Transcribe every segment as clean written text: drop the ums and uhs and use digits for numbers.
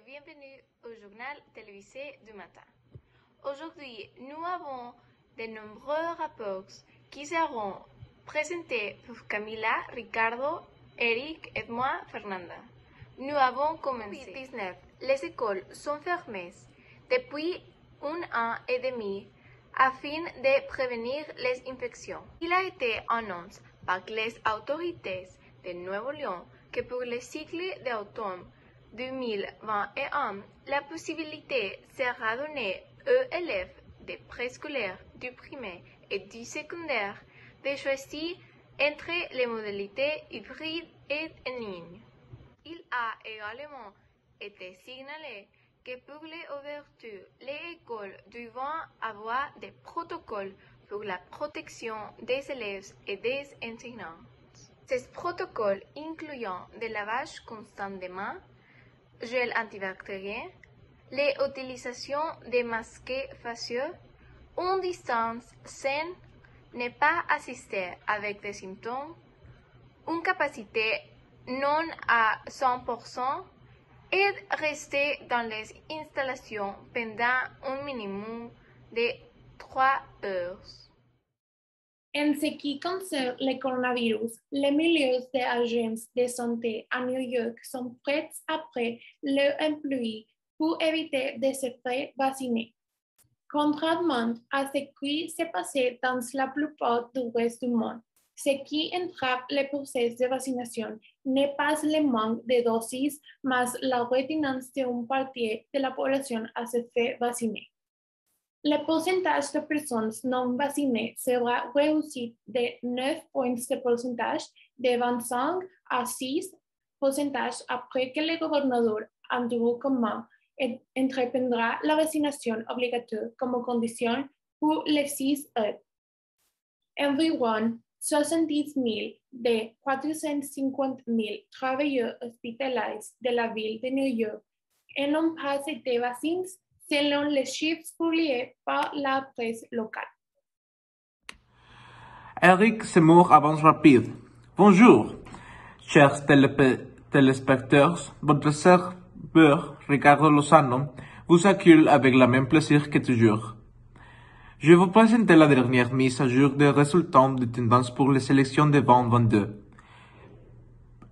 bienvenue au journal télévisé du matin. Aujourd'hui, nous avons de nombreux rapports qui seront présentés par Camila, Ricardo, Eric et moi, Fernanda. Nous avons commencé. COVID-19. Les écoles sont fermées depuis 1 an et demi afin de prévenir les infections. Il a été annoncé par les autorités de Nuevo León que pour le cycle d'automne 2021, la possibilité sera donnée aux élèves de préscolaire, du primaire et du secondaire de choisir entre les modalités hybrides et en ligne. Il a également été signalé que pour les ouvertures, les écoles devront avoir des protocoles pour la protection des élèves et des enseignants. Ces protocoles incluent le lavage constant des mains, gel antibactérien, l'utilisation des masques faciaux, une distance saine, ne pas assister avec des symptômes, une capacité non à 100% et rester dans les installations pendant un minimum de 3 heures. En ce qui concerne le coronavirus, les milieux des agences de santé à New York sont prêts après leurs employés pour éviter de se faire vacciner. Contrairement à ce qui s'est passé dans la plupart du reste du monde, ce qui entrave le processus de vaccination n'est pas le manque de doses, mais la réticence d'une partie de la population à se faire vacciner. Le pourcentage de personnes non vaccinées sera réduit de 9 points de pourcentage de 25 à 6 pourcentages après que le gouverneur Andrew Cuomo entreprendra la vaccination obligatoire comme condition pour le 6 août. Environ 70 000 des 450 000 travailleurs hospitaliers de la ville de New York n'ont pas été vaccinés selon les chiffres publiés par la presse locale. Eric Zemmour avance rapide. Bonjour, chers téléspectateurs. Votre serveur, Ricardo Lozano, vous accueille avec le même plaisir que toujours. Je vous présente la dernière mise à jour des résultats de tendance pour les élections de 2022.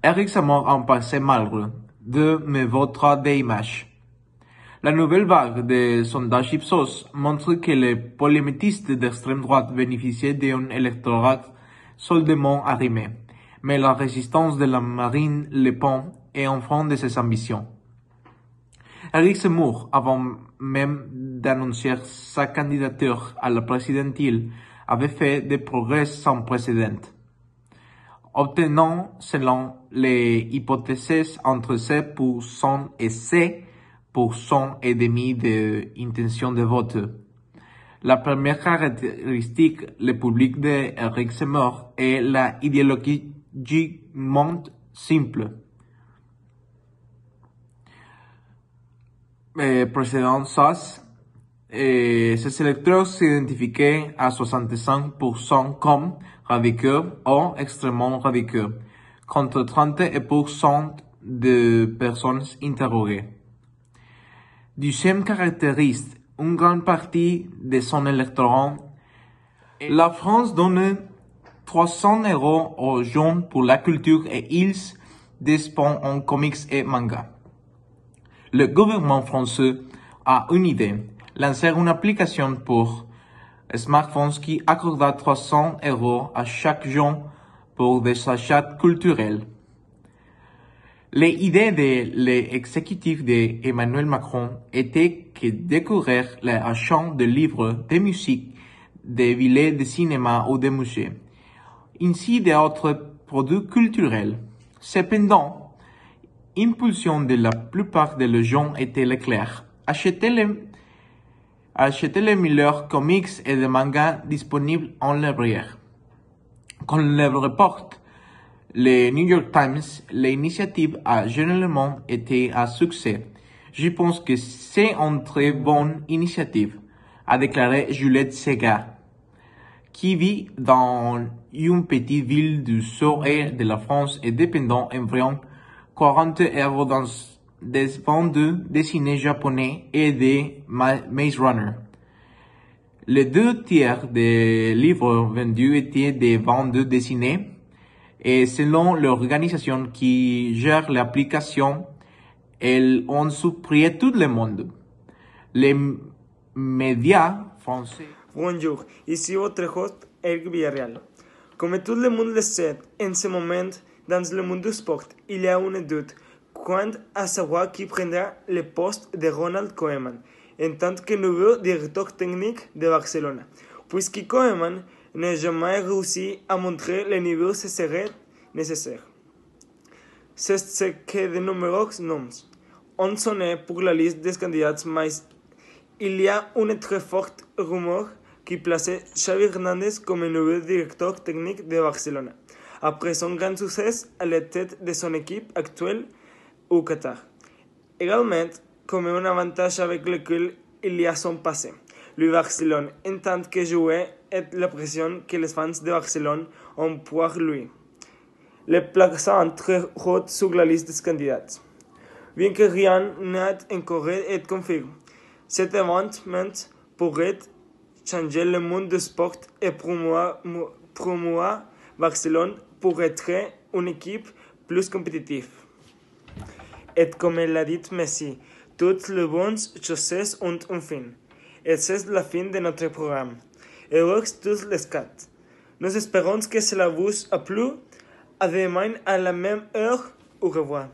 Eric Zemmour a un passé malheureux de votre d'image. La nouvelle vague de sondages Ipsos montre que les polémitistes d'extrême droite bénéficiaient d'un électorat soldement arrimé, mais la résistance de la Marine Le Pen est en front de ses ambitions. Eric Zemmour, avant même d'annoncer sa candidature à la présidentielle, avait fait des progrès sans précédent, obtenant, selon les hypothèses, entre 7% et 7% et demi d'intention de vote. La première caractéristique, le public d'Eric Zemmour est la idéologiquement simple. Précédent SAS, ces électeurs s'identifiaient à 65% comme radicaux ou extrêmement radicaux, contre 30% de personnes interrogées. Deuxième caractéristique, une grande partie de son électorat. La France donne 300 € aux jeunes pour la culture et ils dépensent en comics et mangas. Le gouvernement français a une idée, lancer une application pour smartphones qui accorde 300 € à chaque jeune pour des achats culturels. L'idée de l'exécutif d'Emmanuel Macron était que découvrir les achats de livres, de musique, de billets de cinéma ou de musées, ainsi d'autres produits culturels. Cependant, l'impulsion de la plupart des gens était claire. Acheter les meilleurs comics et des mangas disponibles en librairie. Comme le reporte le New York Times, l'initiative a généralement été un succès. Je pense que c'est une très bonne initiative, a déclaré Juliette Segar, qui vit dans une petite ville du sud-est de la France et dépendant environ 40 € des vendeurs dessinés japonais et des Maze Runner. Les 2 tiers des livres vendus étaient des vendeurs dessinés et selon l'organisation qui gère l'application, elles ont surpris tout le monde. Les médias français. Bonjour, ici votre host, Eric Villarreal. Comme tout le monde le sait, en ce moment, dans le monde du sport, il y a un doute quant à savoir qui prendra le poste de Ronald Koeman en tant que nouveau directeur technique de Barcelone, puisque Koeman n'a jamais réussi à montrer le niveau qui serait nécessaire. C'est ce que de nombreux noms ont sonné pour la liste des candidats, mais il y a une très forte rumeur qui plaçait Xavi Hernández comme nouveau directeur technique de Barcelone, après son grand succès à la tête de son équipe actuelle au Qatar. Également, comme un avantage avec lequel il y a son passé, le Barcelone, en tant que joueur, et la pression que les fans de Barcelone ont pour lui, le plaçant très haut sur la liste des candidats. Bien que rien n'a encore été confirmé, cet événement pourrait changer le monde du sport et promouvoir Barcelone pour être une équipe plus compétitive. Et comme l'a dit Messi, toutes les bonnes choses ont une fin. Et c'est la fin de notre programme. Et voici tous les 4. Nous espérons que cela vous a plu. À demain à la même heure. Au revoir.